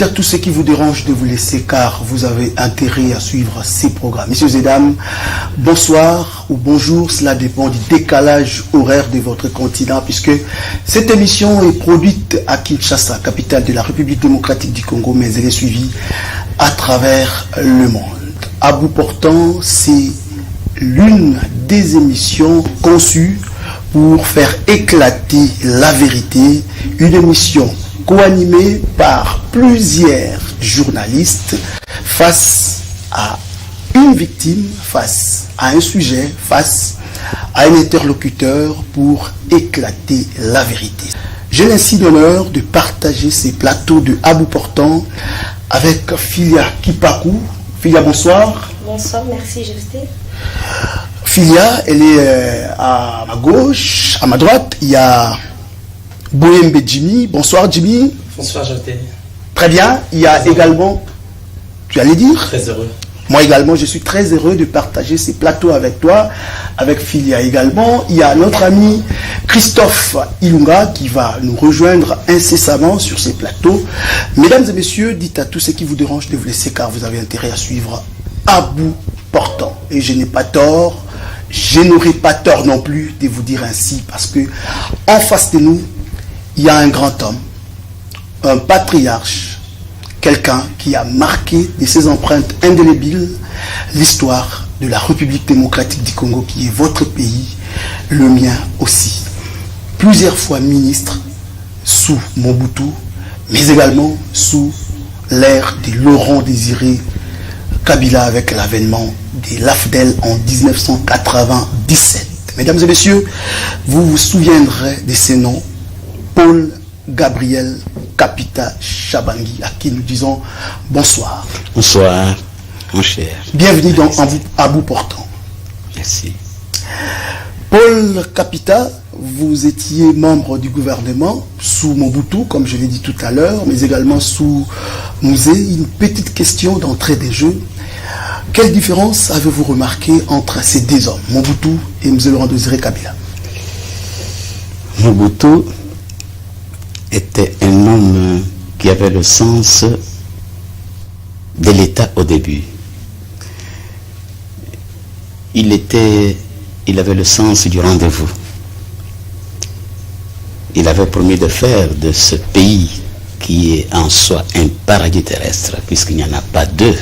Dites à tous ceux qui vous dérangent de vous laisser car vous avez intérêt à suivre ces programmes. Messieurs et dames, bonsoir ou bonjour, cela dépend du décalage horaire de votre continent puisque cette émission est produite à Kinshasa, capitale de la République démocratique du Congo, mais elle est suivie à travers le monde. À bout portant, c'est l'une des émissions conçues pour faire éclater la vérité, une émission co-animée par plusieurs journalistes face à une victime, face à un sujet, face à un interlocuteur pour éclater la vérité. J'ai ainsi l'honneur de partager ces plateaux de à bout portant avec Philia Kipaku. Philia, bonsoir. Bonsoir, merci Justin. Philia, elle est à ma gauche, à ma droite, il y a Boyembe Jimmy. Bonsoir Jimmy. Bonsoir Justin. Très bien, il y a également, tu allais dire? Très heureux. Moi également, je suis très heureux de partager ces plateaux avec toi, avec Philia également. Il y a notre ami Christophe Ilunga qui va nous rejoindre incessamment sur ces plateaux. Mesdames et messieurs, dites à tous ceux qui vous dérangent de vous laisser car vous avez intérêt à suivre à bout portant. Et je n'ai pas tort, je n'aurai pas tort non plus de vous dire ainsi parce que en face de nous, il y a un grand homme, un patriarche, quelqu'un qui a marqué de ses empreintes indélébiles l'histoire de la République démocratique du Congo qui est votre pays, le mien aussi. Plusieurs fois ministre sous Mobutu, mais également sous l'ère de Laurent Désiré Kabila avec l'avènement de l'AFDEL en 1997. Mesdames et messieurs, vous vous souviendrez de ces noms. Paul Gabriel Kapita Chabangui, à qui nous disons bonsoir. Bonsoir, mon cher. Bienvenue dans à bout portant. Merci. Paul Kapita, vous étiez membre du gouvernement sous Mobutu, comme je l'ai dit tout à l'heure, mais également sous Mouzé. Une petite question d'entrée des jeux. Quelle différence avez-vous remarqué entre ces deux hommes, Mobutu et M. Laurent Désiré Kabila? Mobutu était un homme qui avait le sens de l'État au début. Il avait le sens du rendez-vous. Il avait promis de faire de ce pays qui est en soi un paradis terrestre, puisqu'il n'y en a pas deux,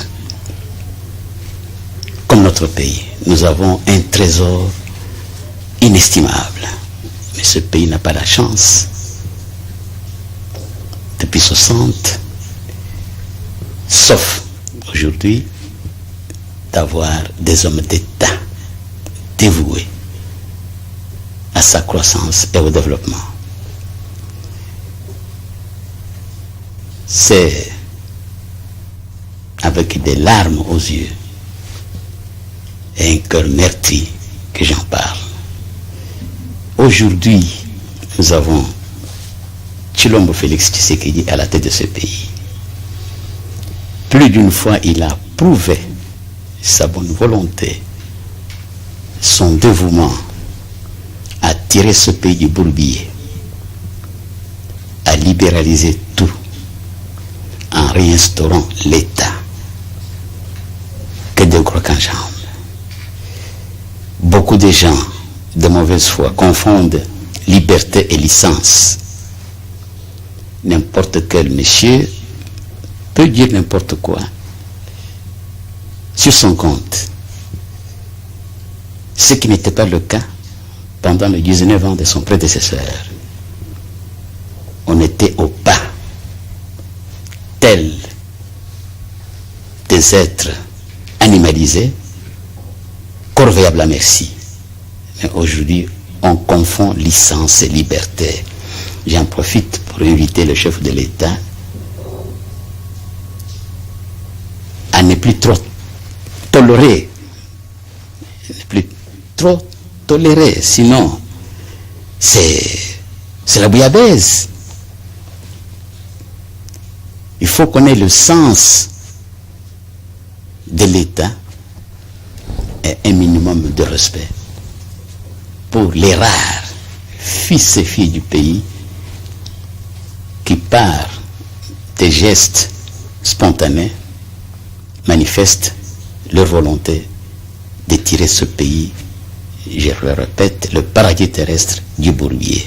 comme notre pays. Nous avons un trésor inestimable. Mais ce pays n'a pas la chance, depuis 60, sauf aujourd'hui, d'avoir des hommes d'État dévoués à sa croissance et au développement. C'est avec des larmes aux yeux et un cœur meurtri que j'en parle. Aujourd'hui, nous avons Tshilombo Félix Tshisekedi à la tête de ce pays. Plus d'une fois, il a prouvé sa bonne volonté, son dévouement à tirer ce pays du bourbier, à libéraliser tout en réinstaurant l'État. Que de gros enjambes. Beaucoup de gens de mauvaise foi confondent liberté et licence. N'importe quel monsieur peut dire n'importe quoi sur son compte. Ce qui n'était pas le cas pendant les 19 ans de son prédécesseur. On était au pas, tels des êtres animalisés, corvéables à merci. Mais aujourd'hui, on confond licence et liberté. J'en profite pour inviter le chef de l'État à ne plus trop tolérer, sinon c'est la bouillabaisse. Il faut qu'on ait le sens de l'État et un minimum de respect pour les rares fils et filles du pays qui, par des gestes spontanée, manifestent leur volonté de tirer ce pays, je le répète, le paradis terrestre du Bourbier.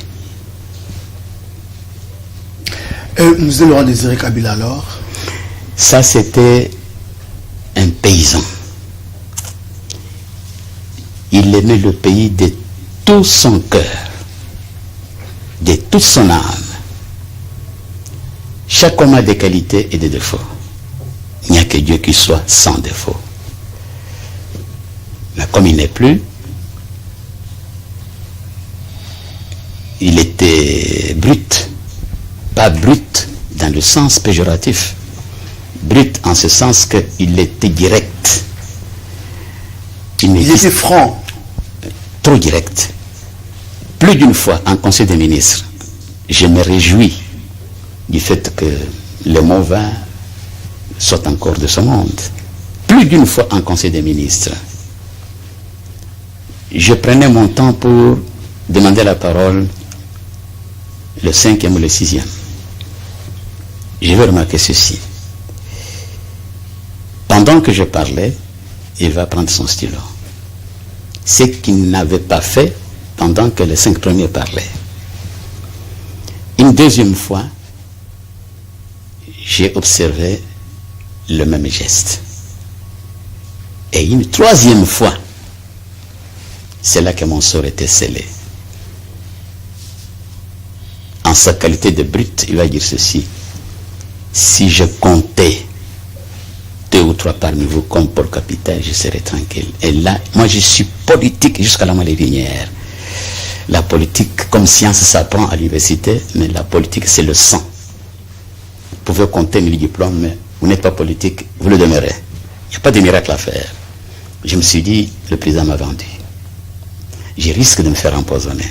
Nous Laurent Désiré Kabila alors? Ça, c'était un paysan. Il aimait le pays de tout son cœur, de toute son âme. Chaque homme a des qualités et des défauts. Il n'y a que Dieu qui soit sans défaut. Mais comme il n'est plus, il était brut. Pas brut dans le sens péjoratif. Brut en ce sens qu'il était direct. Il était franc. Trop direct. Plus d'une fois en Conseil des ministres, je me réjouis du fait que le mot vin soit encore de ce monde. Plus d'une fois en Conseil des ministres, je prenais mon temps pour demander la parole le 5e ou le 6e. Je vais remarquer ceci. Pendant que je parlais, il va prendre son stylo. Ce qu'il n'avait pas fait pendant que les 5 premiers parlaient. Une deuxième fois, j'ai observé le même geste. Et une troisième fois, c'est là que mon sort était scellé. En sa qualité de brut, il va dire ceci. Si je comptais 2 ou 3 parmi vous comme Paul Capitaine, je serais tranquille. Et là, moi je suis politique jusqu'à la moelle épinière. La politique, comme science, ça s'apprend à l'université, mais la politique, c'est le sang. Vous pouvez compter 1000 diplômes, mais vous n'êtes pas politique, vous le demeurez. Il n'y a pas de miracle à faire. Je me suis dit, le président m'a vendu. Je risque de me faire empoisonner.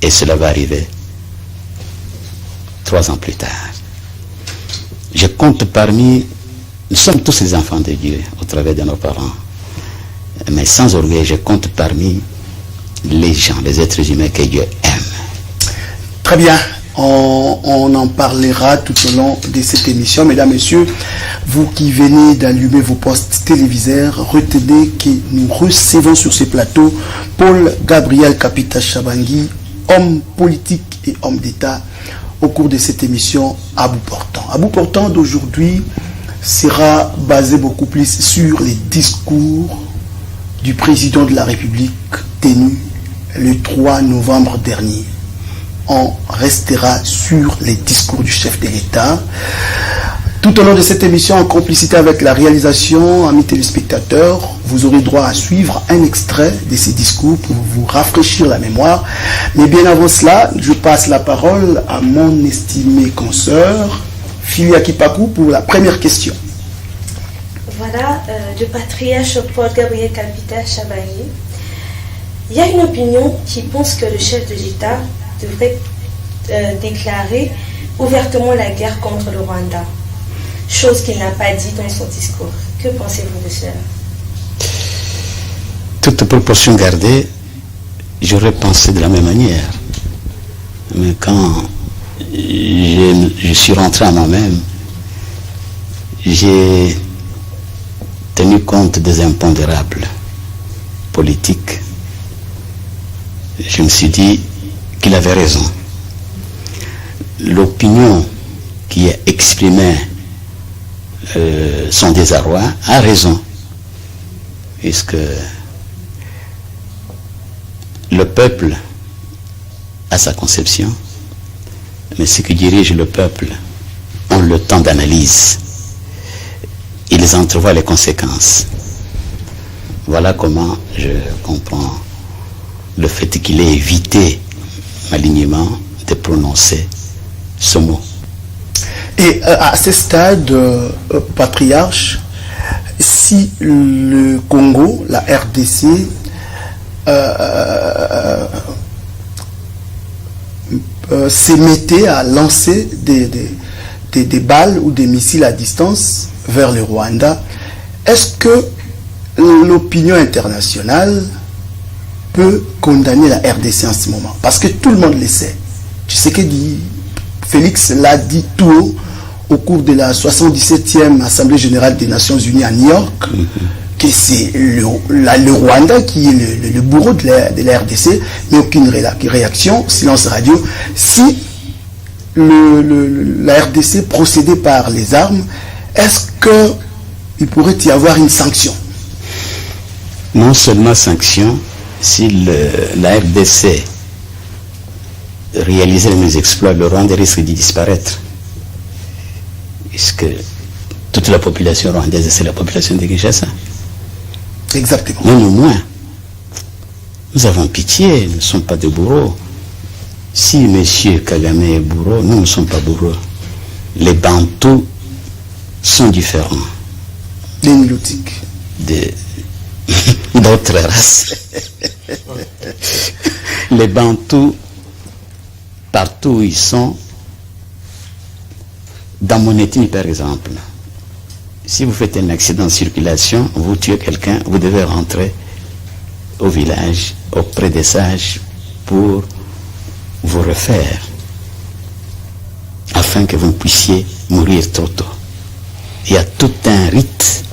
Et cela va arriver 3 ans plus tard. Je compte parmi... Nous sommes tous les enfants de Dieu au travers de nos parents. Mais sans orgueil, je compte parmi les gens, les êtres humains que Dieu aime. Très bien. On en parlera tout au long de cette émission. Mesdames, Messieurs, vous qui venez d'allumer vos postes téléviseurs, retenez que nous recevons sur ce plateau Paul Gabriel Kapita Chabangui, homme politique et homme d'État, au cours de cette émission à bout portant. À bout portant d'aujourd'hui sera basé beaucoup plus sur les discours du président de la République tenu le 3 novembre dernier. On restera sur les discours du chef de l'État. Tout au long de cette émission, en complicité avec la réalisation, amis téléspectateurs, vous aurez droit à suivre un extrait de ces discours pour vous rafraîchir la mémoire. Mais bien avant cela, je passe la parole à mon estimé consoeur, Filia Kipaku, pour la première question. Voilà, du patriarche Paul Gabriel Kapita Chabangui. Il y a une opinion qui pense que le chef de l'État devrait déclarer ouvertement la guerre contre le Rwanda, chose qu'il n'a pas dit dans son discours. Que pensez-vous de cela? Toute proportion gardée, j'aurais pensé de la même manière. Mais quand je suis rentré à moi-même, j'ai tenu compte des impondérables politiques. Je me suis dit qu'il avait raison. L'opinion qui a exprimé son désarroi a raison. Puisque le peuple a sa conception, mais ceux qui dirigent le peuple ont le temps d'analyse. Ils entrevoient les conséquences. Voilà comment je comprends le fait qu'il ait évité malignement de prononcer ce mot. Et à ce stade, patriarche, si le Congo, la RDC, se mettait à lancer des balles ou des missiles à distance vers le Rwanda, est-ce que l'opinion internationale peut condamner la RDC en ce moment? Parce que tout le monde le sait. Tu sais que Félix l'a dit tout haut au cours de la 77e Assemblée générale des Nations Unies à New York, que c'est le Rwanda qui est le bourreau de la RDC, mais aucune réaction, silence radio. Si la RDC procédait par les armes, est-ce qu'il pourrait y avoir une sanction? Non seulement sanction, si la RDC réalisait les mêmes exploits, le Rwanda risque de disparaître. Puisque toute la population rwandaise, c'est la population de Kinshasa. Exactement. Non, au moins, nous avons pitié, nous ne sommes pas des bourreaux. Si M. Kagame est bourreau, nous ne sommes pas bourreaux. Les Bantous sont différents. Les Nilotiques. D'autres races. Les Bantous, partout où ils sont, dans mon ethnie par exemple, si vous faites un accident de circulation, vous tuez quelqu'un, vous devez rentrer au village, auprès des sages, pour vous refaire, afin que vous puissiez mourir trop tôt. Il y a tout un rite.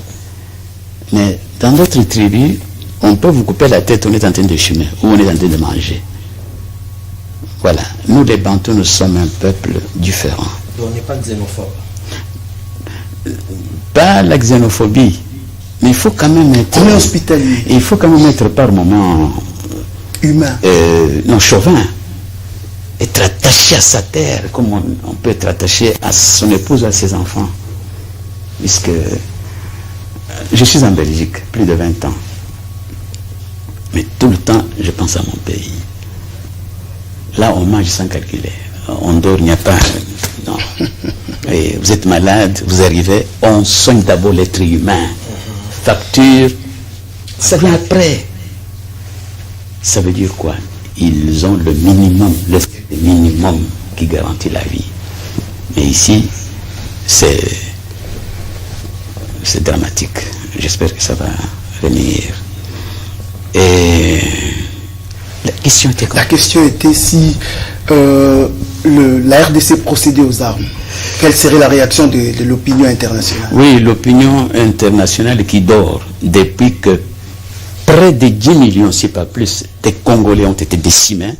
Mais dans d'autres tribus, on peut vous couper la tête, on est en train de fumer, ou on est en train de manger. Voilà. Nous, les Bantous, nous sommes un peuple différent. On n'est pas xénophobe. Pas la xénophobie, mais il faut quand même être... On est hospitalier. Il faut quand même être par moments... Humain. Non, chauvin. Être attaché à sa terre, comme on peut être attaché à son épouse ou à ses enfants. Puisque je suis en Belgique, plus de 20 ans. Mais tout le temps, je pense à mon pays. Là, on mange sans calculer. On dort, il n'y a pas... Non. Et vous êtes malade, vous arrivez, on soigne d'abord l'être humain. Facture, ça vient après. Ça veut dire quoi? Ils ont le minimum qui garantit la vie. Mais ici, c'est dramatique. J'espère que ça va venir. Et la question était quoi? La question était si la RDC procédait aux armes. Quelle serait la réaction de l'opinion internationale? Oui, l'opinion internationale qui dort depuis que près de 10 millions, si pas plus, des Congolais ont été décimés,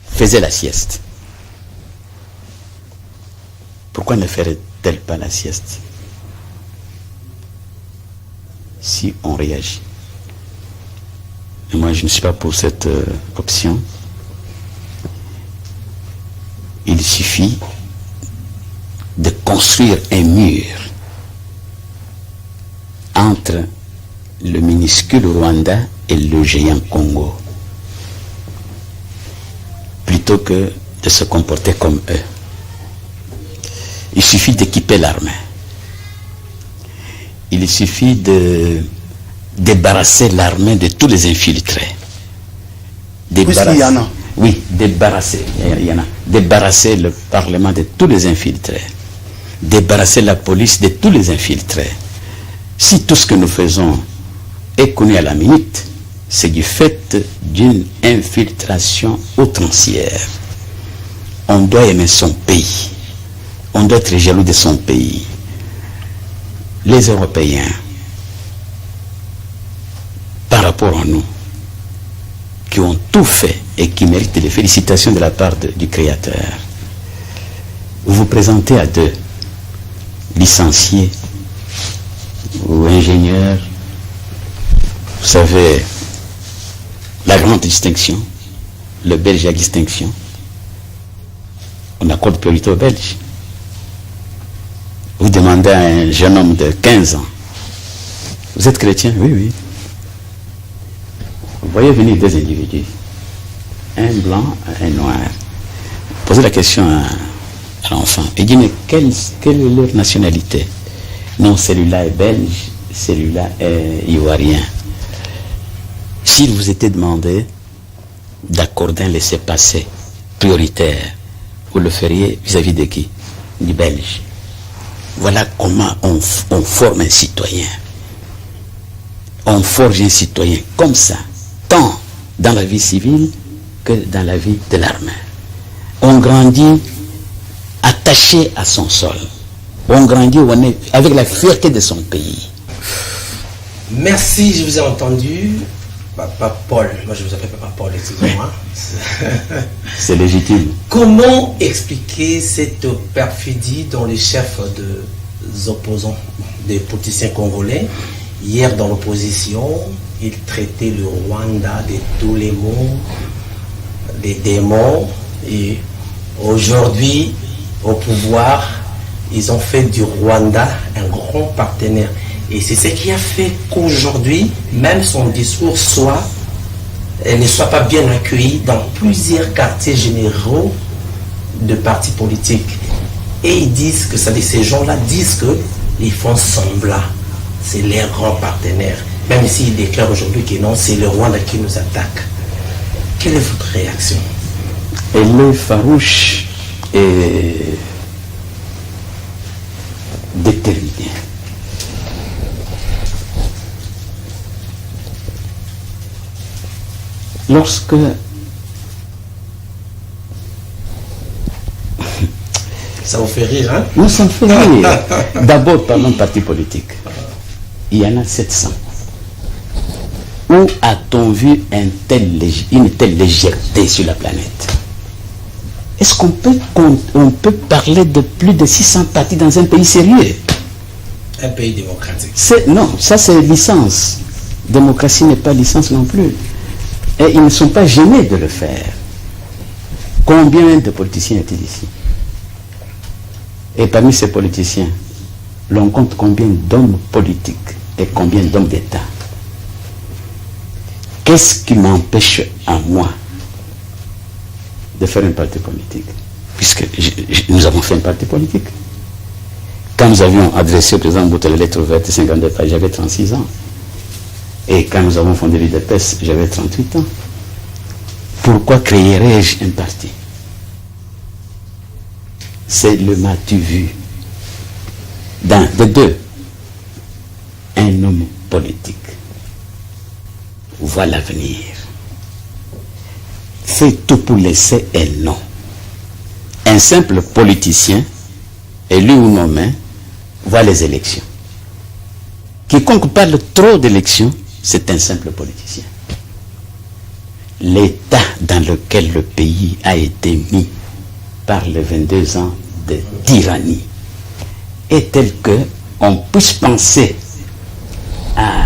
faisait la sieste. Pourquoi ne ferait-elle pas la sieste si on réagit? Et moi, je ne suis pas pour cette option. Il suffit de construire un mur entre le minuscule Rwanda et le géant Congo, plutôt que de se comporter comme eux. Il suffit d'équiper l'armée. Il suffit de débarrasser l'armée de tous les infiltrés. Puisqu'il y en a. Oui, débarrasser, il y en a. Débarrasser le Parlement de tous les infiltrés. Débarrasser la police de tous les infiltrés. Si tout ce que nous faisons est connu à la minute, c'est du fait d'une infiltration outrancière. On doit aimer son pays. On doit être jaloux de son pays. Les Européens, par rapport à nous, qui ont tout fait et qui méritent des félicitations de la part du Créateur, vous vous présentez à deux, licenciés ou ingénieurs, vous savez, la grande distinction, le Belge à distinction, on accorde priorité aux Belges. Vous demandez à un jeune homme de 15 ans, vous êtes chrétien? Oui, oui. Vous voyez venir deux individus, un blanc, un noir. Posez la question à l'enfant. Il dit, mais quelle est leur nationalité? Non, celui-là est belge, celui-là est ivoirien. S'il vous était demandé d'accorder un laissez-passer prioritaire, vous le feriez vis-à-vis de qui? Du Belge. Voilà comment on forme un citoyen. On forge un citoyen comme ça, tant dans la vie civile que dans la vie de l'armée. On grandit attaché à son sol. on grandit, on est avec la fierté de son pays. Merci, je vous ai entendu. Papa Paul, moi je vous appelle Papa Paul, excusez-moi. C'est légitime. Comment expliquer cette perfidie dont les chefs des opposants, des politiciens congolais, hier dans l'opposition, ils traitaient le Rwanda de tous les mots, des démons, et aujourd'hui, au pouvoir, ils ont fait du Rwanda un grand partenaire. Et c'est ce qui a fait qu'aujourd'hui, même son discours ne soit pas bien accueilli dans plusieurs quartiers généraux de partis politiques. Et ils disent que ces gens-là disent qu'ils font semblant. C'est leur grand partenaire. Même s'ils déclarent aujourd'hui que non, c'est le Rwanda qui nous attaque. Quelle est votre réaction? Elle est farouche et déterminée. Lorsque ça vous fait rire, hein? Non, ça me fait rire. D'abord, parlons de partis politiques. Il y en a 700. Où a-t-on vu une telle légèreté sur la planète? Est-ce qu'on peut parler de plus de 600 partis dans un pays sérieux? Un pays démocratique. Non, ça c'est licence. Démocratie n'est pas licence non plus. Et ils ne sont pas gênés de le faire. Combien de politiciens étaient ici? Et parmi ces politiciens, l'on compte combien d'hommes politiques et combien d'hommes d'État? Qu'est-ce qui m'empêche à moi de faire un parti politique? Puisque nous avons fait un parti politique. Quand nous avions adressé au président Mbouta la lettre verte 52 pages, j'avais 36 ans. Et quand nous avons fondé l'UDPS, j'avais 38 ans. Pourquoi créerais-je un parti? C'est le m'as-tu vu de deux. Un homme politique voit l'avenir. Fait tout pour laisser un non. Un simple politicien, élu ou nommé, voit les élections. Quiconque parle trop d'élections, c'est un simple politicien. L'état dans lequel le pays a été mis par les 22 ans de tyrannie est tel que on puisse penser à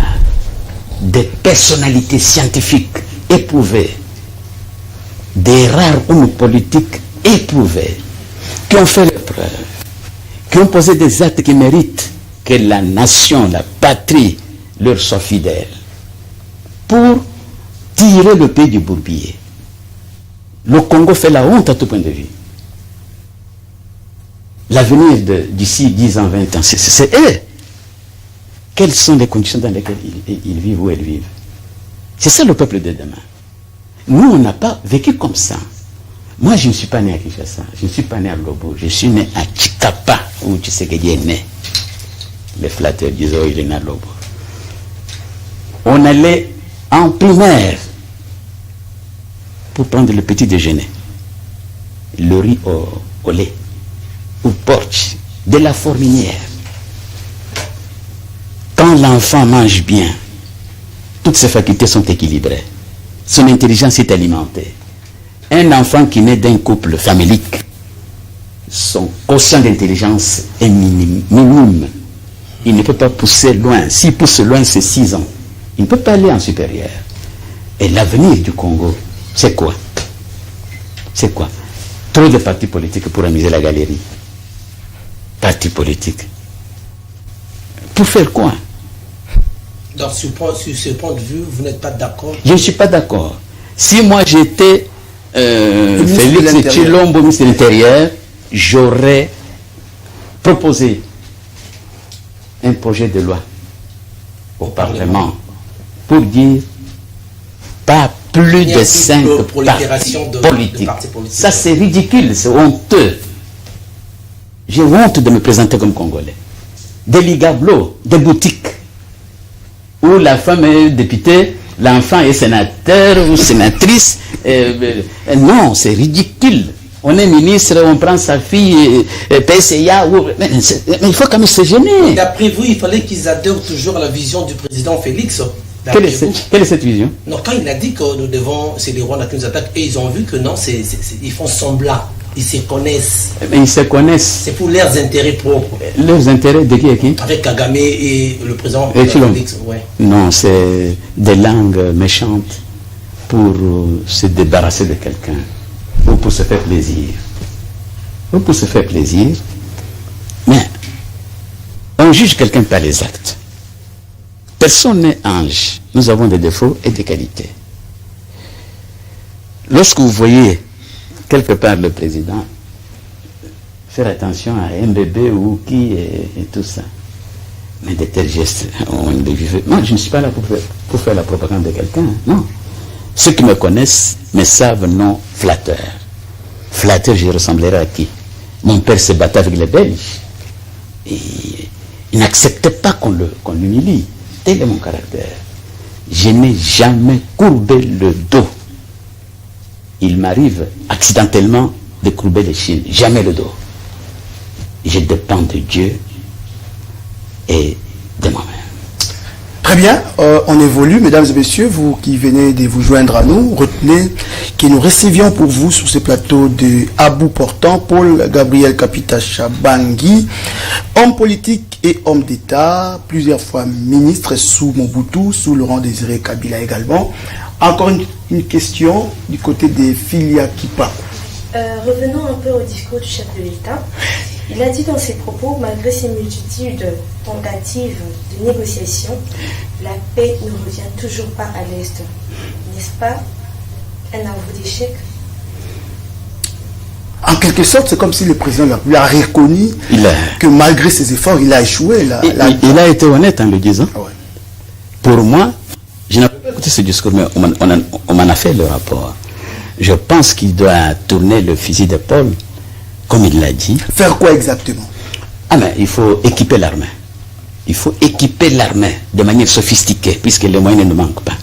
des personnalités scientifiques éprouvées, des rares hommes politiques éprouvés, qui ont fait l'épreuve, qui ont posé des actes qui méritent que la nation, la patrie leur soit fidèle, pour tirer le pays du bourbier. Le Congo fait la honte à tout point de vue. L'avenir d'ici 10 ans, 20 ans, c'est eux. Quelles sont les conditions dans lesquelles ils vivent ou elles vivent? C'est ça le peuple de demain. Nous, on n'a pas vécu comme ça. Moi, je ne suis pas né à Kinshasa, je ne suis pas né à Lobo, je suis né à Chikapa, où tu sais qu'il est né. Les flatteurs disent, oh, il est né à Lobo. On allait en primaire pour prendre le petit déjeuner. Le riz au lait, au porc, de la fourmilière. Quand l'enfant mange bien, toutes ses facultés sont équilibrées. Son intelligence est alimentée. Un enfant qui naît d'un couple familique, son quotient d'intelligence est minime. Il ne peut pas pousser loin. S'il pousse loin, c'est 6 ans. Il ne peut pas aller en supérieur. Et l'avenir du Congo, c'est quoi? C'est quoi? Trop de partis politiques pour amuser la galerie. Partis politiques. Pour faire quoi? Donc, sur ce point de vue, vous n'êtes pas d'accord? Je ne suis pas d'accord. Si moi j'étais Félix Tshilombo, ministre de l'Intérieur, j'aurais proposé un projet de loi au Parlement pour dire pas plus de 5 partis politiques. Ça c'est ridicule, c'est honteux. J'ai honte de me présenter comme Congolais. Des ligablos, des boutiques, où la femme est députée, l'enfant est sénateur ou sénatrice. Non, c'est ridicule. On est ministre, on prend sa fille, PCA, mais il faut quand même se gêner. D'après vous, il fallait qu'ils adhèrent toujours à la vision du président Félix. Quelle est cette vision? Non, quand il a dit que nous devons, c'est les Rwandais qui nous attaquent, et ils ont vu que non, ils font semblant, ils se connaissent. Mais ils se connaissent. C'est pour leurs intérêts propres. Leurs intérêts de qui et qui? Avec Kagame et le président Félix. Ouais. Non, c'est des langues méchantes pour se débarrasser de quelqu'un, ou pour se faire plaisir. Ou pour se faire plaisir. Mais on juge quelqu'un par les actes. Personne n'est ange. Nous avons des défauts et des qualités. Lorsque vous voyez quelque part le président faire attention à un bébé ou qui et tout ça, mais de tels gestes, moi je ne suis pas là pour faire la propagande de quelqu'un, non. Ceux qui me connaissent me savent non flatteur. Flatteur, je ressemblerai à qui? Mon père se battait avec les Belges. Et il n'acceptait pas qu'on l'humilie. Tel est mon caractère. Je n'ai jamais courbé le dos. Il m'arrive accidentellement de courber les chines. Jamais le dos. Je dépends de Dieu et de moi-même. Très bien, on évolue, mesdames et messieurs, vous qui venez de vous joindre à nous, retenez que nous recevions pour vous sur ce plateau de à bout portant Paul Gabriel Kapita Tshabangi, homme politique et homme d'État, plusieurs fois ministre sous Mobutu, sous Laurent Désiré Kabila également. Encore une question du côté des Filia Kipa. Revenons un peu au discours du chef de l'État. Il a dit dans ses propos, malgré ces multitudes de tentatives de négociation, la paix ne revient toujours pas à l'Est. N'est-ce pas un aveu d'échec? En quelque sorte, c'est comme si le président l'a reconnu que malgré ses efforts, il a échoué. Il a été honnête en le disant. Ah ouais. Pour moi, je n'ai pas écouté ce discours, mais on m'en a fait le rapport. Je pense qu'il doit tourner le fusil d'épaule, comme il l'a dit. Faire quoi exactement? Ah mais il faut équiper l'armée. Il faut équiper l'armée de manière sophistiquée, puisque les moyens ne manquent pas.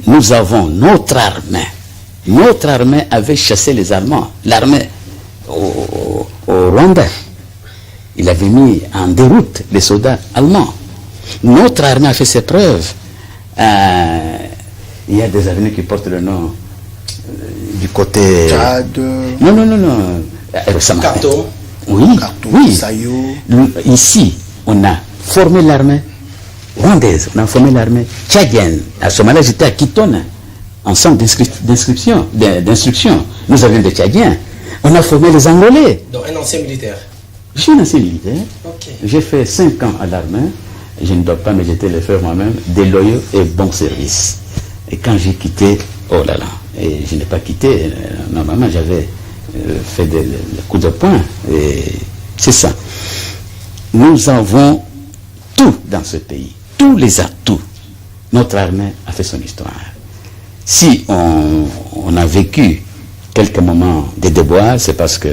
Nous avons notre armée. Notre armée avait chassé les Allemands. L'armée au Rwanda. Il avait mis en déroute les soldats allemands. Notre armée a fait ses preuves. Il y a des avenues qui portent le nom du côté... Tchad. Non. Carton. Oui, Carton, oui. Sayo. Ici, on a formé l'armée rwandaise, on a formé l'armée tchadienne. À ce moment-là, j'étais à Kitona, en centre d'instruction. Nous avions des Tchadiens. On a formé les Angolais. Donc un ancien militaire. Je suis un ancien militaire. Okay. J'ai fait 5 ans à l'armée. Je ne dois pas me jeter les fleurs moi-même. Des loyaux et bons services. Et quand j'ai quitté, oh là là, et je n'ai pas quitté, normalement j'avais fait des coups de poing. Et c'est ça. Nous avons tout dans ce pays. Tous les atouts. Notre armée a fait son histoire. Si on a vécu quelques moments de déboire, c'est parce que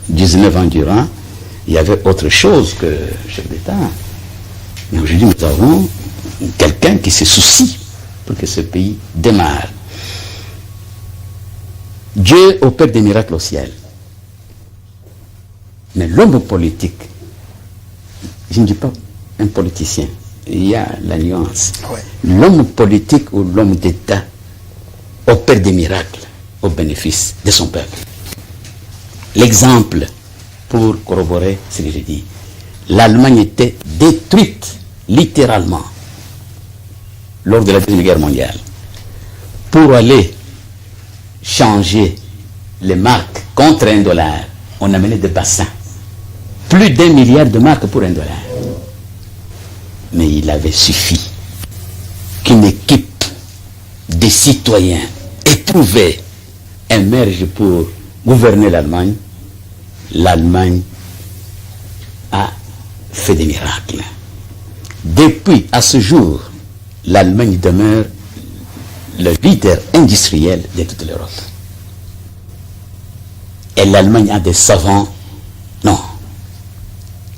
19 ans durant, il y avait autre chose que chef d'État. Mais aujourd'hui, nous avons quelqu'un qui se soucie pour que ce pays démarre. Dieu opère des miracles au ciel. Mais l'homme politique, je ne dis pas un politicien, il y a la nuance. Ouais. L'homme politique ou l'homme d'État opère des miracles au bénéfice de son peuple. L'exemple, pour corroborer ce que j'ai dit, l'Allemagne était détruite, littéralement, lors de la Deuxième Guerre mondiale. Pour aller changer les marques contre $1, on a mené des bassins. Plus d'1 milliard de marques pour $1. Mais il avait suffi qu'une équipe de citoyens éprouvés émerge pour gouverner l'Allemagne. L'Allemagne a fait des miracles. Depuis à ce jour, l'Allemagne demeure le leader industriel de toute l'Europe. Et l'Allemagne a des savants. Non.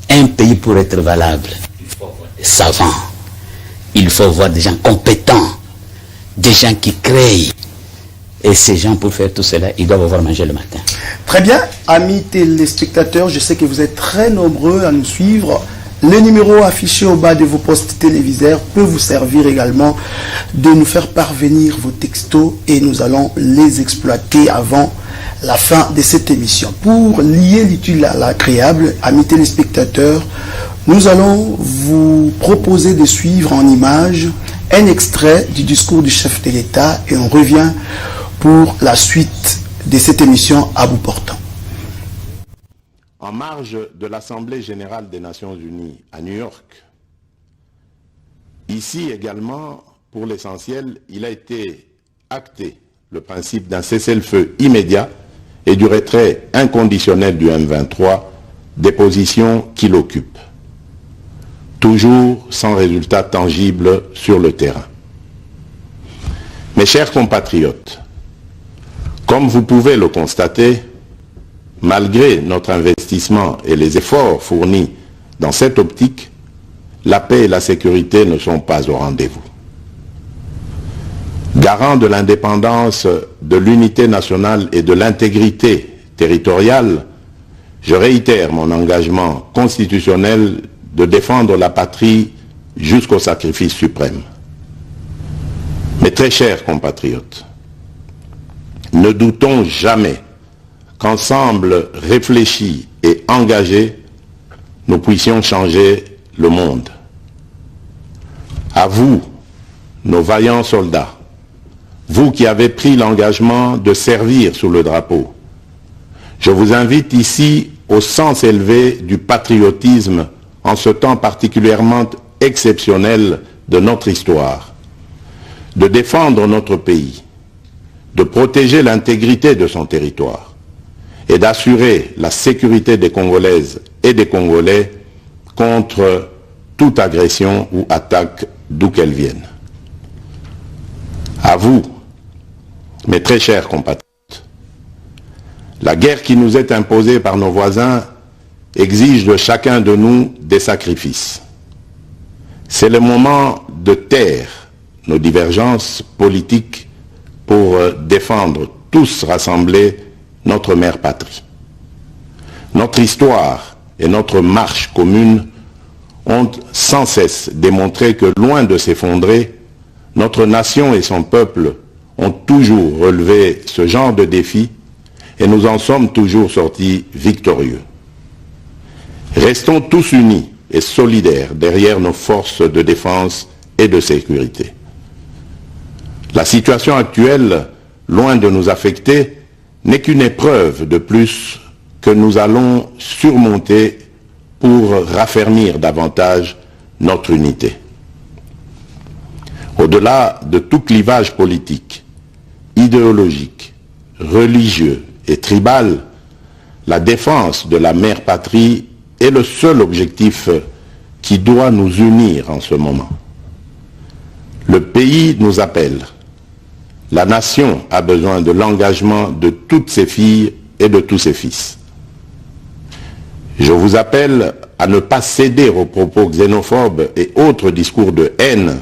Un pays pour être valable, il faut avoir des savants. Il faut avoir des gens compétents, des gens qui créent. Et ces gens, pour faire tout cela, ils doivent avoir mangé le matin. Très Très bien, amis téléspectateurs, je sais que vous êtes très nombreux à nous suivre. Le numéro affiché au bas de vos postes téléviseurs peut vous servir également de nous faire parvenir vos textos et nous allons les exploiter avant la fin de cette émission. Pour lier l'utile à l'agréable, amis téléspectateurs, nous allons vous proposer de suivre en images un extrait du discours du chef de l'État et on revient pour la suite de cette émission à bout portant. En marge de l'Assemblée générale des Nations unies à New York, ici également, pour l'essentiel, il a été acté le principe d'un cessez-le-feu immédiat et du retrait inconditionnel du M23 des positions qu'il occupe, toujours sans résultat tangible sur le terrain. Mes chers compatriotes, comme vous pouvez le constater, malgré notre investissement et les efforts fournis dans cette optique, la paix et la sécurité ne sont pas au rendez-vous. Garant de l'indépendance, de l'unité nationale et de l'intégrité territoriale, je réitère mon engagement constitutionnel de défendre la patrie jusqu'au sacrifice suprême. Mes très chers compatriotes, ne doutons jamais qu'ensemble réfléchis et engagés, nous puissions changer le monde. À vous, nos vaillants soldats, vous qui avez pris l'engagement de servir sous le drapeau, je vous invite ici au sens élevé du patriotisme en ce temps particulièrement exceptionnel de notre histoire, de défendre notre pays, de protéger l'intégrité de son territoire et d'assurer la sécurité des Congolaises et des Congolais contre toute agression ou attaque d'où qu'elle vienne. À vous, mes très chers compatriotes, la guerre qui nous est imposée par nos voisins exige de chacun de nous des sacrifices. C'est le moment de taire nos divergences politiques pour défendre tous rassemblés notre mère patrie. Notre histoire et notre marche commune ont sans cesse démontré que loin de s'effondrer, notre nation et son peuple ont toujours relevé ce genre de défi et nous en sommes toujours sortis victorieux. Restons tous unis et solidaires derrière nos forces de défense et de sécurité. La situation actuelle, loin de nous affecter, n'est qu'une épreuve de plus que nous allons surmonter pour raffermir davantage notre unité. Au-delà de tout clivage politique, idéologique, religieux et tribal, la défense de la mère patrie est le seul objectif qui doit nous unir en ce moment. Le pays nous appelle. La nation a besoin de l'engagement de toutes ses filles et de tous ses fils. Je vous appelle à ne pas céder aux propos xénophobes et autres discours de haine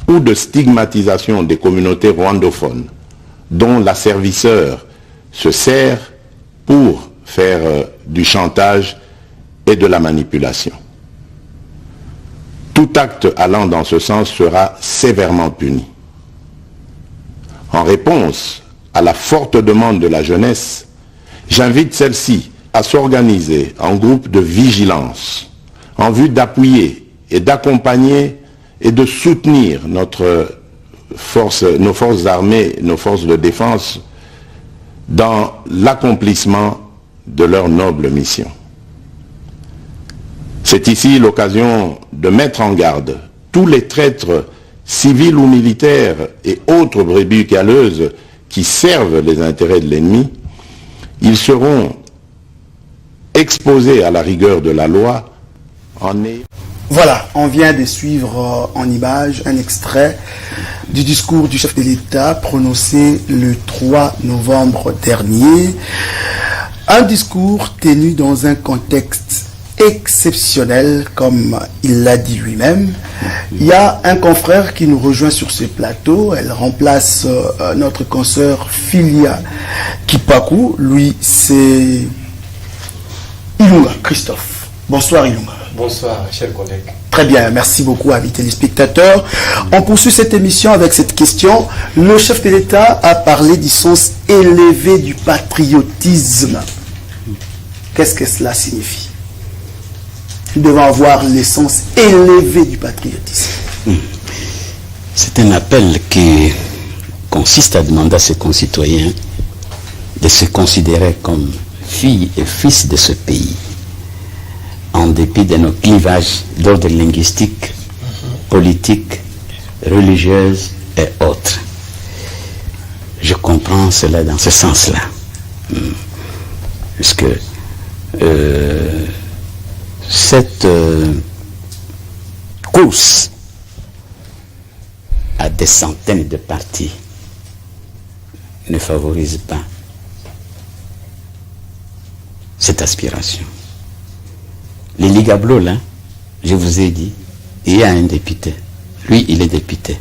ou de stigmatisation des communautés rwandophones, dont l'asservisseur se sert pour faire du chantage et de la manipulation. Tout acte allant dans ce sens sera sévèrement puni. En réponse à la forte demande de la jeunesse, j'invite celle-ci à s'organiser en groupe de vigilance en vue d'appuyer et d'accompagner et de soutenir nos forces armées, nos forces de défense dans l'accomplissement de leur noble mission. C'est ici l'occasion de mettre en garde tous les traîtres civils ou militaires et autres brebis galeuses qui servent les intérêts de l'ennemi. Ils seront exposés à la rigueur de la loi en ayant... Voilà, on vient de suivre en image un extrait du discours du chef de l'État prononcé le 3 novembre dernier. Un discours tenu dans un contexte exceptionnelle, comme il l'a dit lui-même. Il y a un confrère qui nous rejoint sur ce plateau. Elle remplace notre consoeur Philia Kipaku. Lui, c'est Ilunga Christophe. Bonsoir Ilunga. Bonsoir, chers collègues. Très bien, merci beaucoup amis téléspectateurs. On poursuit cette émission avec cette question. Le chef de l'État a parlé du sens élevé du patriotisme. Qu'est-ce que cela signifie? Nous devons avoir l'essence élevée du patriotisme. C'est un appel qui consiste à demander à ses concitoyens de se considérer comme filles et fils de ce pays, en dépit de nos clivages d'ordre linguistique, politique, religieuse et autres. Je comprends cela dans ce sens-là. Puisque cette course à des centaines de partis ne favorise pas cette aspiration. Les Ligablo, là, je vous ai dit, il y a un député. Lui, il est député.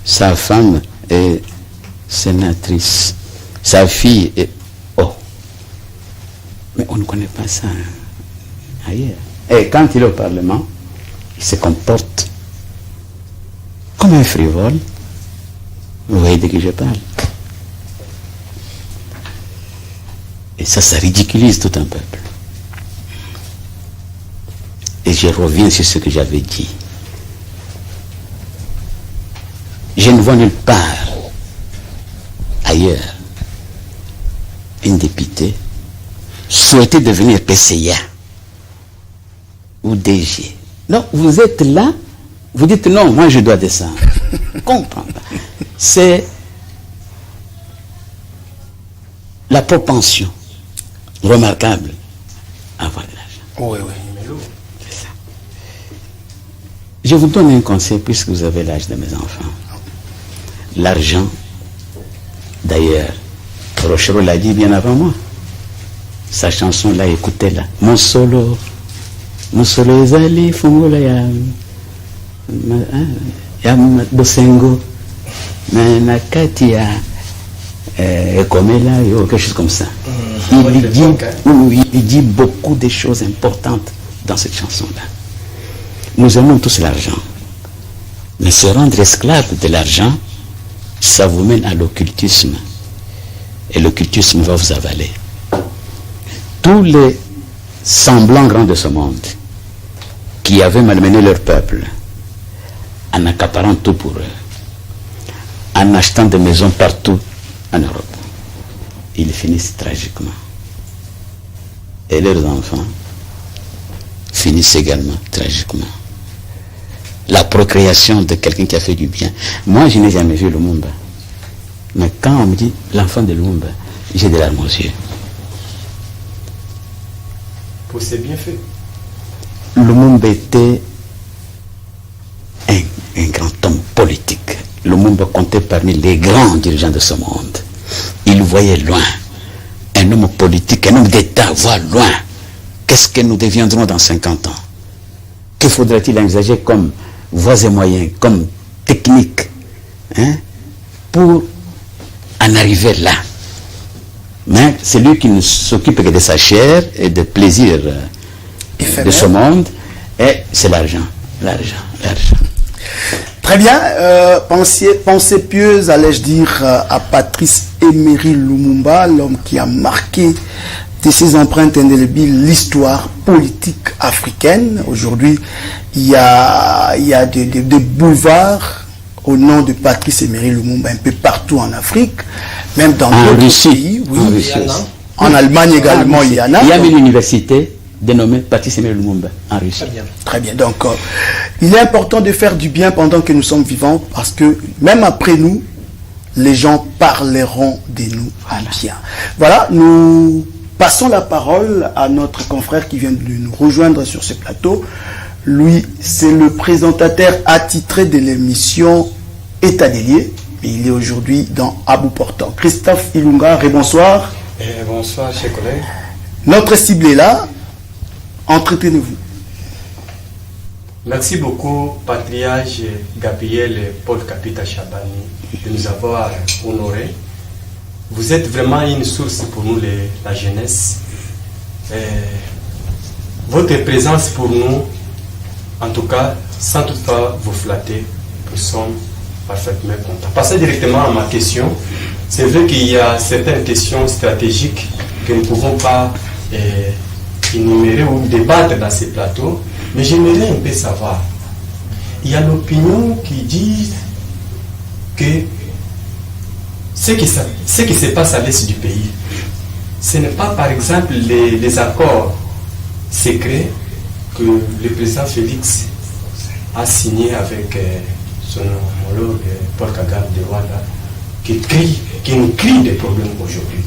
Sa femme est sénatrice. Sa fille est... Oh. Mais on ne connaît pas ça ailleurs. Et quand il est au Parlement, il se comporte comme un frivole. Vous voyez de qui je parle. Et ça ridiculise tout un peuple. Et je reviens sur ce que j'avais dit. Je ne vois nulle part ailleurs une députée souhaiter devenir PCA ou DG. Non, vous êtes là, vous dites non, moi je dois descendre. Comprendre. C'est la propension remarquable à avoir de l'argent. Oui, oui. Je vous donne un conseil puisque vous avez l'âge de mes enfants. L'argent, d'ailleurs, Rochereau l'a dit bien avant moi. Sa chanson là, écoutez-la. Mon solo ezali fungola ya bosengo na kati ya ekomela yo, quelque chose comme ça. Il dit beaucoup de choses importantes dans cette chanson-là. Nous aimons tous l'argent. Mais se rendre esclave de l'argent, ça vous mène à l'occultisme. Et l'occultisme va vous avaler. Tous les semblants grands de ce monde qui avaient malmené leur peuple, en accaparant tout pour eux, en achetant des maisons partout en Europe, ils finissent tragiquement. Et leurs enfants finissent également tragiquement. La procréation de quelqu'un qui a fait du bien. Moi, je n'ai jamais vu Lumumba. Mais quand on me dit l'enfant de Lumumba, j'ai des larmes aux yeux. Pour ses bienfaits. Lumumba était un grand homme politique. Lumumba comptait parmi les grands dirigeants de ce monde. Il voyait loin. Un homme politique, un homme d'État voit loin. Qu'est-ce que nous deviendrons dans 50 ans? Que faudrait-il envisager comme voies et moyens, comme technique, pour en arriver là? Mais c'est lui qui ne s'occupe que de sa chair et des plaisirs de ce monde, et c'est l'argent, l'argent, l'argent. Très bien, pensée pieuse, allais-je dire, à Patrice Emery Lumumba, l'homme qui a marqué de ses empreintes indélébiles l'histoire politique africaine. Aujourd'hui, il y a des boulevards au nom de Patrice Emery Lumumba un peu partout en Afrique, même dans d'autres pays. Oui, en Russie. En Allemagne également, il y en a. Il y a une université dénommée Patrice Emery Lumumba en Russie. Très bien. Très bien. Donc, il est important de faire du bien pendant que nous sommes vivants, parce que même après nous, les gens parleront de nous en bien. Voilà, nous passons la parole à notre confrère qui vient de nous rejoindre sur ce plateau. Lui, c'est le présentateur attitré de l'émission État des lieux. Il est aujourd'hui dans Abou Portant. Christophe Ilunga, bonsoir. Bonsoir, chers collègues. Notre cible est là. Entretenez-vous. Merci beaucoup, Patriarche Gabriel et Paul Kapita Chabani, de nous avoir honorés. Vous êtes vraiment une source pour nous, la jeunesse. Votre présence pour nous, en tout cas, sans toutefois vous flatter, nous sommes parfaitement contents. Passons directement à ma question. C'est vrai qu'il y a certaines questions stratégiques que nous ne pouvons pas énumérer ou débattre dans ces plateaux, mais j'aimerais un peu savoir. Il y a l'opinion qui dit que ce qui se passe à l'est du pays, ce n'est pas par exemple les accords secrets que le président Félix a signé avec son homologue Paul Kagame de Rwanda, qui nous crie des problèmes aujourd'hui,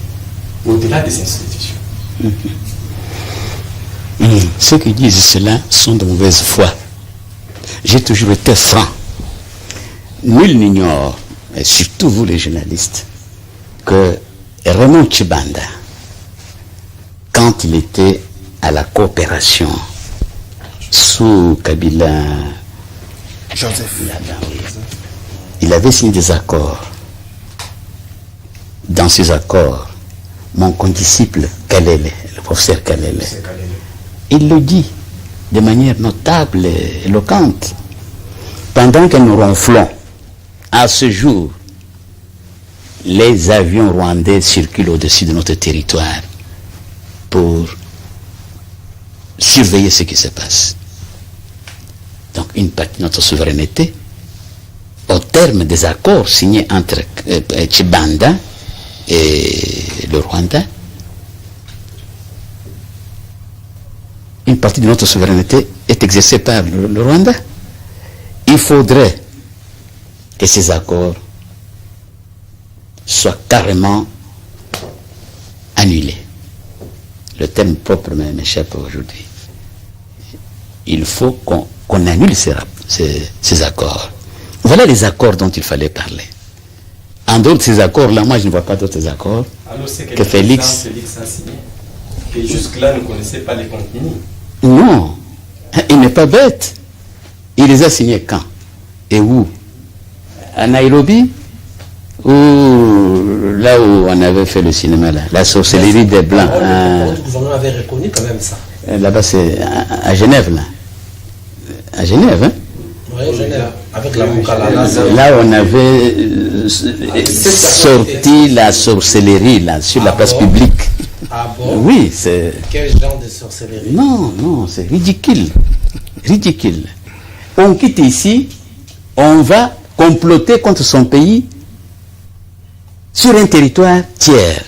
au-delà des institutions. Ceux qui disent cela sont de mauvaise foi. J'ai toujours été franc. Nul n'ignore, et surtout vous les journalistes, que Raymond Tshibanda, quand il était à la coopération sous Kabila Joseph, il avait signé des accords. Dans ces accords, mon condisciple Kalele, le professeur Kalele, il le dit de manière notable et éloquente. Pendant que nous ronflons, à ce jour, les avions rwandais circulent au-dessus de notre territoire pour surveiller ce qui se passe. Donc une partie de notre souveraineté, au terme des accords signés entre Tshibanda et le Rwanda, une partie de notre souveraineté est exercée par le Rwanda. Il faudrait que ces accords soient carrément annulés. Le terme propre m'échappe aujourd'hui. Il faut qu'on annule ces accords. Voilà les accords dont il fallait parler. En dehors de ces accords-là, moi je ne vois pas d'autres accords que Félix a signé. Et jusque-là, nous ne connaissons pas les contenus. Non, il n'est pas bête. Il les a signés quand et où? À Nairobi? Ou là où on avait fait le cinéma, là, la sorcellerie des Blancs. Le gouvernement avait reconnu quand même ça. Là-bas, c'est à Genève, là. À Genève, hein? Oui, Genève. Avec la Moukala. Là, on avait sorti la sorcellerie, là, sur la place publique. Ah bon? Oui, c'est... Quel genre de sorcellerie? Non, c'est ridicule. Ridicule. On quitte ici, on va comploter contre son pays sur un territoire tiers.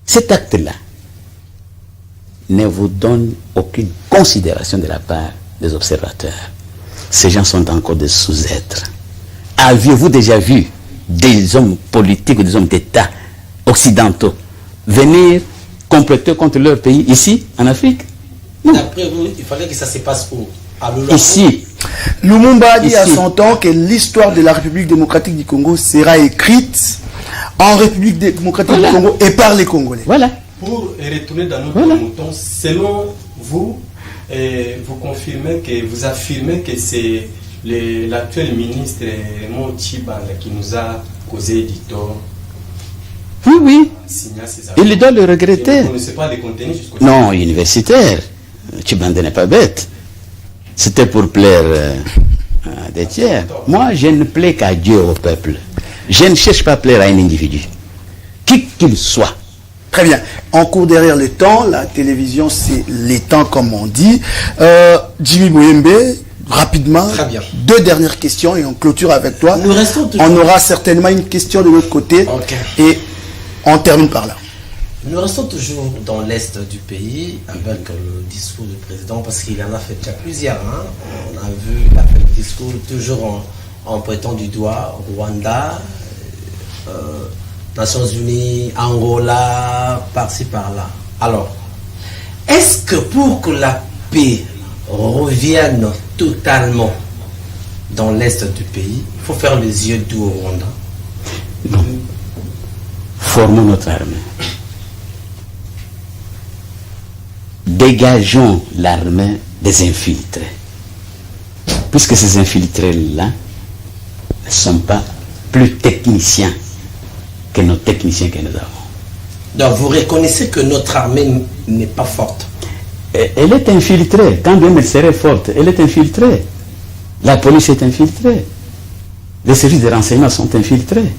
Cet acte-là ne vous donne aucune considération de la part des observateurs. Ces gens sont encore des sous-êtres. Aviez-vous déjà vu des hommes politiques ou des hommes d'État occidentaux venir comploter contre leur pays ici, en Afrique? Non. D'après vous, il fallait que ça se passe où? Ici. Lumumba a dit à son temps que l'histoire de la République démocratique du Congo sera écrite en République démocratique du Congo et par les Congolais. Voilà. Pour retourner dans notre mouton, selon vous, vous confirmez que vous affirmez que c'est l'actuel ministre Raymond Tshibanda qui nous a causé du tort. Oui. Il doit le regretter. Vous ne connaissez pas les contenus jusqu'au Non, universitaire. Tshibanda n'est pas bête. C'était pour plaire à des tiers. Moi, je ne plais qu'à Dieu, au peuple. Je ne cherche pas à plaire à un individu, qui qu'il soit. Très bien. On court derrière le temps. La télévision, c'est les temps, comme on dit. Jimmy Boyembe, rapidement, deux dernières questions et on clôture avec toi. On aura certainement une question de l'autre côté et on termine par là. Nous restons toujours dans l'est du pays avec le discours du président parce qu'il en a fait déjà plusieurs. Hein. On a vu il a fait le discours toujours en pointant du doigt Rwanda, Nations Unies, Angola, par-ci par-là. Alors, est-ce que pour que la paix revienne totalement dans l'est du pays, il faut faire les yeux doux au Rwanda? Non. Formons notre armée. dégageons l'armée des infiltrés. Puisque ces infiltrés-là ne sont pas plus techniciens que nos techniciens que nous avons. Donc vous reconnaissez que notre armée n'est pas forte. Elle est infiltrée. Quand bien elle serait forte, elle est infiltrée. La police est infiltrée. Les services de renseignement sont infiltrés.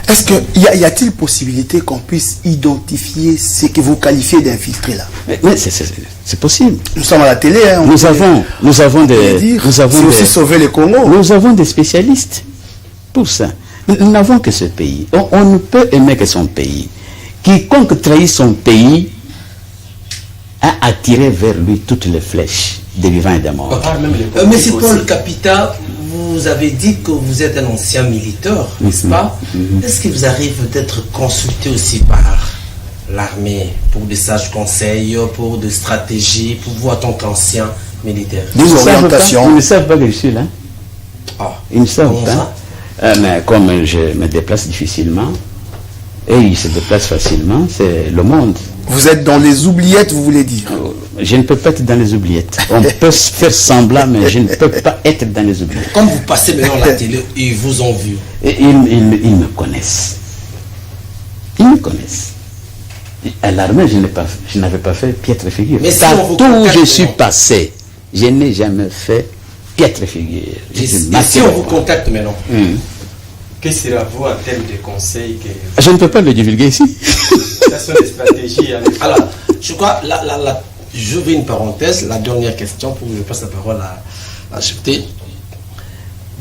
Est-ce que y a-t-il possibilité qu'on puisse identifier ce que vous qualifiez d'infiltrés là? Mais c'est possible. Nous sommes à la télé. Hein, Nous avons c'est aussi sauver le Congo. Nous avons des spécialistes pour ça. Nous n'avons que ce pays. On ne peut aimer que son pays. Quiconque trahit son pays a attiré vers lui toutes les flèches des vivants et des morts. Monsieur Paul Capita, vous avez dit que vous êtes un ancien militaire, n'est-ce pas? Est-ce qu'il vous arrive d'être consulté aussi par l'armée pour des sages conseils, pour des stratégies, pour vous en tant qu'ancien militaire? Des orientations. Ils ne savent pas que je suis là. Ils ne savent Comment pas. Mais comme je me déplace difficilement, et ils se déplacent facilement, c'est le monde. Vous êtes dans les oubliettes, vous voulez dire? Je ne peux pas être dans les oubliettes. On peut faire semblant, mais je ne peux pas être dans les oubliettes. Comme vous passez maintenant la télé, ils vous ont vu. Et ils me connaissent. Ils me connaissent. À l'armée, je n'avais pas fait piètre figure. Mais si partout on vous où je suis maintenant, passé, je n'ai jamais fait piètre figure. et si on vous contacte maintenant, Que sera vous en termes de conseils que... Je ne peux pas le divulguer ici. Ça sont des stratégies. alors, je crois, je vais une parenthèse, la dernière question pour que je passe la parole à Chepté.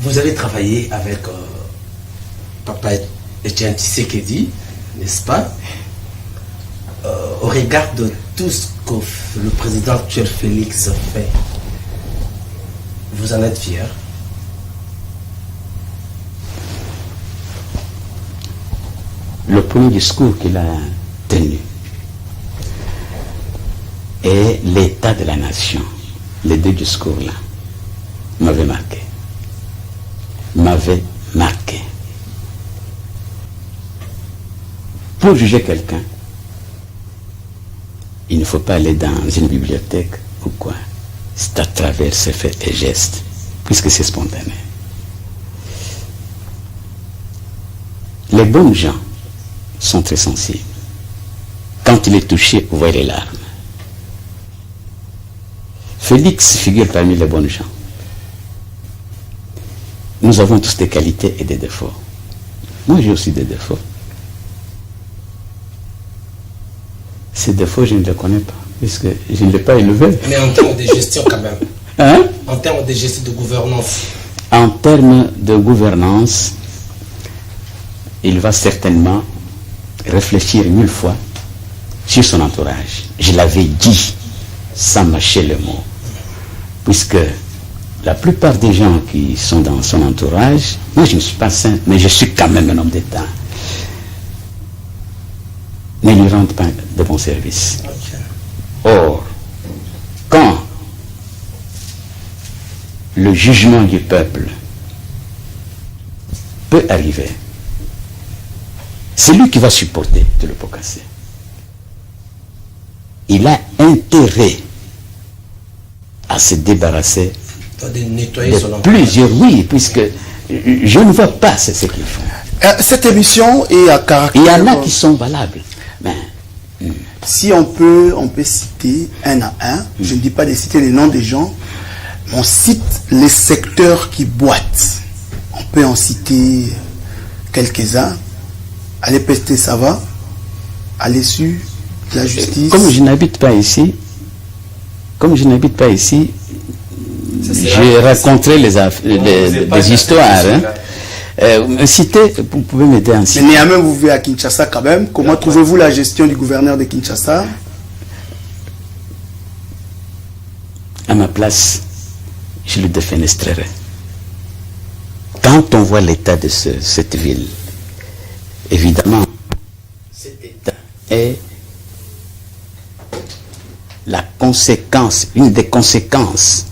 Vous avez travaillé avec Papa Etienne Tshisekedi, n'est-ce pas? Au regard de tout ce que le président actuel Félix fait, vous en êtes fier? Le premier discours qu'il a tenu et l'état de la nation, les deux discours-là, m'avaient marqué. M'avaient marqué. Pour juger quelqu'un, il ne faut pas aller dans une bibliothèque ou quoi. C'est à travers ses faits et gestes, puisque c'est spontané. Les bons gens sont très sensibles. Quand il est touché, vous voyez les larmes. Félix figure parmi les bonnes gens. Nous avons tous des qualités et des défauts. Moi, j'ai aussi des défauts. Ces défauts, je ne les connais pas, puisque je ne l'ai pas élevé. Mais en termes de gestion quand même. Hein? En termes de gestion de gouvernance. En termes de gouvernance, il va certainement réfléchir 1000 fois sur son entourage. Je l'avais dit, sans mâcher le mot. Puisque la plupart des gens qui sont dans son entourage, moi je ne suis pas saint, mais je suis quand même un homme d'État, ne lui rendent pas de bons services. Or, quand le jugement du peuple peut arriver, c'est lui qui va supporter tout le pot cassé. Il a intérêt à se débarrasser De nettoyer son de emploi. plusieurs, oui, puisque je ne vois pas ce qu'ils font. Cette émission est à caractère... Il y en a qui sont valables. Mais, Si on peut citer un à un, je ne dis pas de citer les noms des gens, mais on cite les secteurs qui boitent. On peut en citer quelques-uns. Allez pester, ça va. Allez sur la justice. comme je n'habite pas ici, j'ai raconté des histoires. Citez, vous pouvez m'aider en Mais citer. néanmoins, vous vivez à Kinshasa quand même. Comment trouvez-vous la gestion du gouverneur de Kinshasa? À ma place, je le défenestrerai. Quand on voit l'état de cette ville, évidemment, cet état est la conséquence, une des conséquences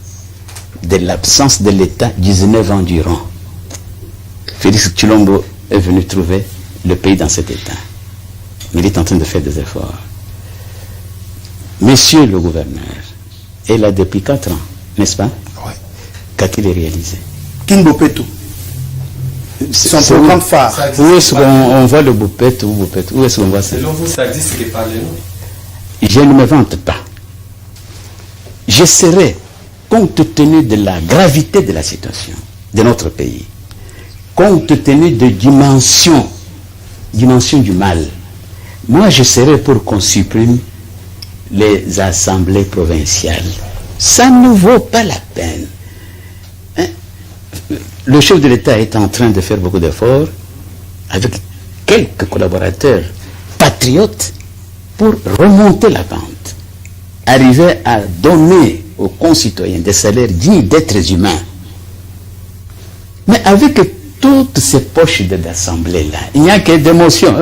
de l'absence de l'État 19 ans durant. Félix Tshilombo est venu trouver le pays dans cet état. Mais il est en train de faire des efforts. Monsieur le gouverneur est là depuis 4 ans, n'est-ce pas? Oui. Qu'a-t-il réalisé? Kinbopeto. Son programme phare. Où est-ce qu'on voit le Boupet? Où est-ce qu'on voit ça? Selon vous, ça existe que parlez-nous. Je ne me vante pas. Je serai, compte tenu de la gravité de la situation de notre pays, compte tenu de dimension du mal, moi je serai pour qu'on supprime les assemblées provinciales. Ça ne vaut pas la peine. Hein? Le chef de l'État est en train de faire beaucoup d'efforts avec quelques collaborateurs patriotes pour remonter la pente, arriver à donner aux concitoyens des salaires dignes d'êtres humains. Mais avec toutes ces poches d'assemblée-là, il n'y a que des motions.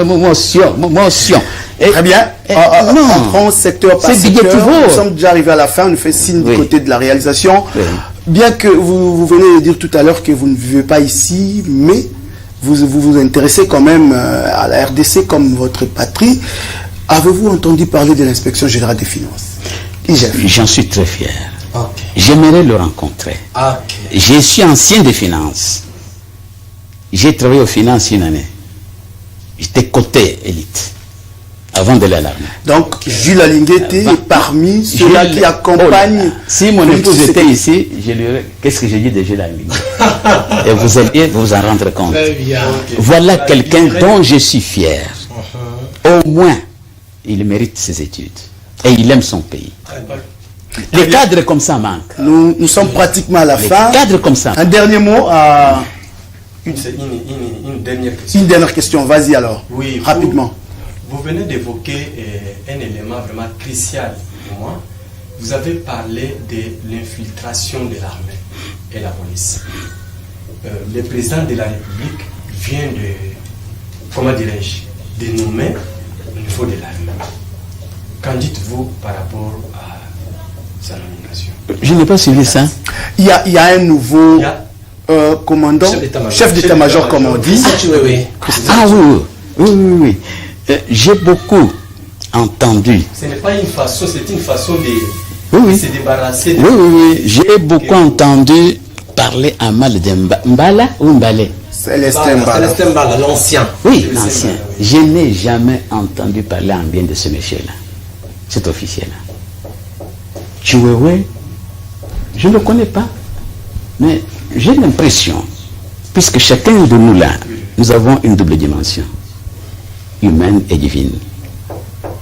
Très bien. On prend secteur par secteur. Nous sommes déjà arrivés à la fin. On nous fait signe du côté de la réalisation. Oui. Bien que vous venez de dire tout à l'heure que vous ne vivez pas ici, mais vous intéressez quand même à la RDC comme votre patrie. Avez-vous entendu parler de l'inspection générale des finances? J'en suis très fier. Ok. J'aimerais le rencontrer. Ok. Je suis ancien des finances. J'ai travaillé aux finances une année. J'étais côté élite, avant de l'armée. Donc, Jules Alinguete est parmi ceux-là qui accompagnent. Si mon épouse était ici, je lui dirais, qu'est-ce que j'ai dit de Jules Alinguete? Et vous alliez vous en rendre compte. Très bien. Okay. Voilà quelqu'un dont je suis fier. Au moins, il mérite ses études. Et il aime son pays. Les cadres comme ça manquent. Nous sommes pratiquement à la fin. Les cadres comme ça. Un dernier mot à... C'est une dernière question. Une dernière question, vas-y alors. Oui, rapidement. Vous venez d'évoquer un élément vraiment crucial pour moi. Vous avez parlé de l'infiltration de l'armée et la police. Le président de la République vient de, comment dirais-je, de nommer au niveau de l'armée. Qu'en dites-vous par rapport à sa nomination? Je n'ai pas suivi ça. Il y a un nouveau commandant, chef d'état-major, comme on dit. Ah oui. J'ai beaucoup entendu. Ce n'est pas une façon, c'est une façon de se débarrasser de... Oui. J'ai beaucoup entendu parler à mal de Mbala ou Mbale. Célestin Mbala, l'ancien. Oui, l'ancien. Je n'ai jamais entendu parler en bien de ce monsieur-là, cet officier-là. Chiwewe, je ne le connais pas, mais j'ai l'impression, puisque chacun de nous là, nous avons une double dimension, humaine et divine.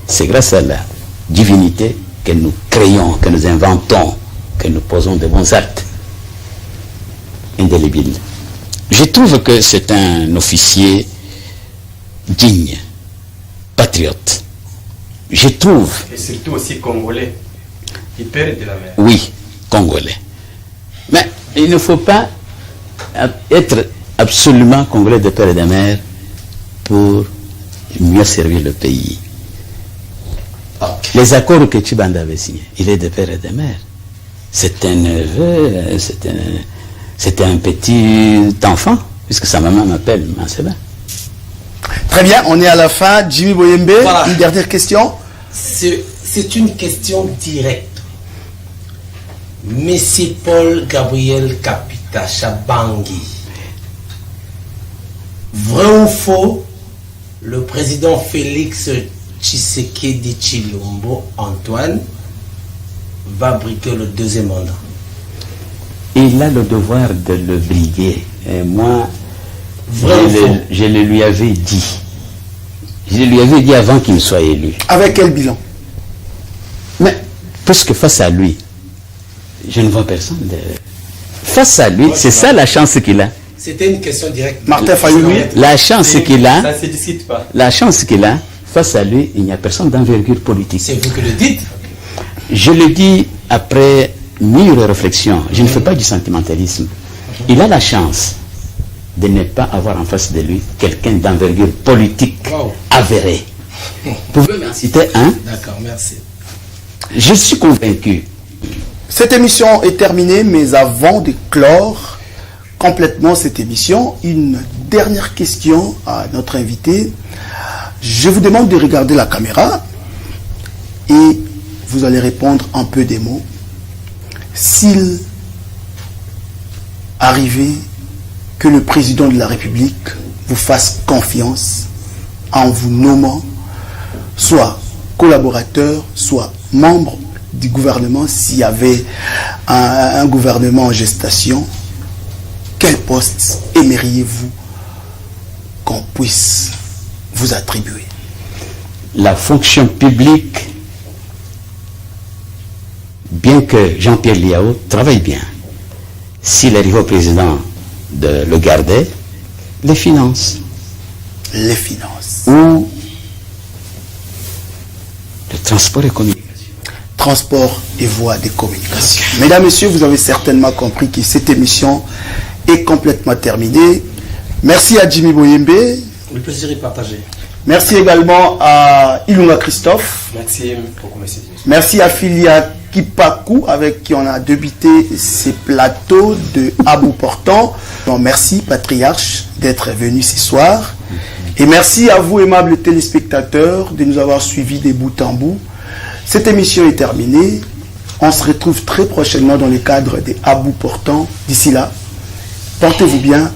C'est grâce à la divinité que nous créons, que nous inventons, que nous posons de bons actes indélébiles. Je trouve que c'est un officier digne, patriote. Je trouve... Et surtout aussi congolais, qui perd de la mer. Oui, congolais. Mais il ne faut pas être absolument congolais de père et de mère pour mieux servir le pays. Les accords que Tshibanda avait signés, il est de père et de mère. C'est un neveu, c'était un petit enfant, puisque sa maman m'appelle Manseba. Très bien, on est à la fin. Jimmy Boyembe, voilà. Une dernière question. C'est une question directe. Monsieur Paul Gabriel Kapita Shabangi, vrai ou faux, le président Félix Tshisekedi Tshilombo Antoine va briguer le deuxième mandat? Il a le devoir de le briguer. Et moi, Vrai ou faux? je le lui avais dit. Je lui avais dit avant qu'il soit élu. Avec quel bilan? Mais, puisque face à lui, je ne vois personne. Face à lui, c'est ça la chance qu'il a. C'était une question directe. Martin Fayoulou. La chance qu'il a, Ça ne se discute pas. la chance qu'il a, face à lui, il n'y a personne d'envergure politique. C'est vous qui le dites. Je le dis après mûre réflexion. Je ne fais pas du sentimentalisme. Il a la chance de ne pas avoir en face de lui quelqu'un d'envergure politique avérée. Vous pouvez m'en citer un? D'accord, merci. Je suis convaincu. Cette émission est terminée, mais avant de clore complètement cette émission, une dernière question à notre invité. Je vous demande de regarder la caméra et vous allez répondre en peu des mots. S'il arrivait que le président de la République vous fasse confiance en vous nommant soit collaborateur, soit membre du gouvernement, s'il y avait un gouvernement en gestation, quel poste aimeriez-vous qu'on puisse vous attribuer? La fonction publique, bien que Jean-Pierre Liao travaille bien, s'il arrive au président de le garder, les finances. Les finances. Ou le transport et communication. Transport et voies de communication. Mesdames, Messieurs, vous avez certainement compris que cette émission est complètement terminée. Merci à Jimmy Boyembe. Le plaisir est partagé. Merci également à Ilunga Christophe. Merci beaucoup, merci. Merci à Filia Kipaku, avec qui on a débuté ces plateaux de Abou Portant. Donc, merci, Patriarche, d'être venu ce soir. Et merci à vous, aimables téléspectateurs, de nous avoir suivis de bout en bout. Cette émission est terminée. On se retrouve très prochainement dans le cadre des Abou Portant. D'ici là, portez-vous bien.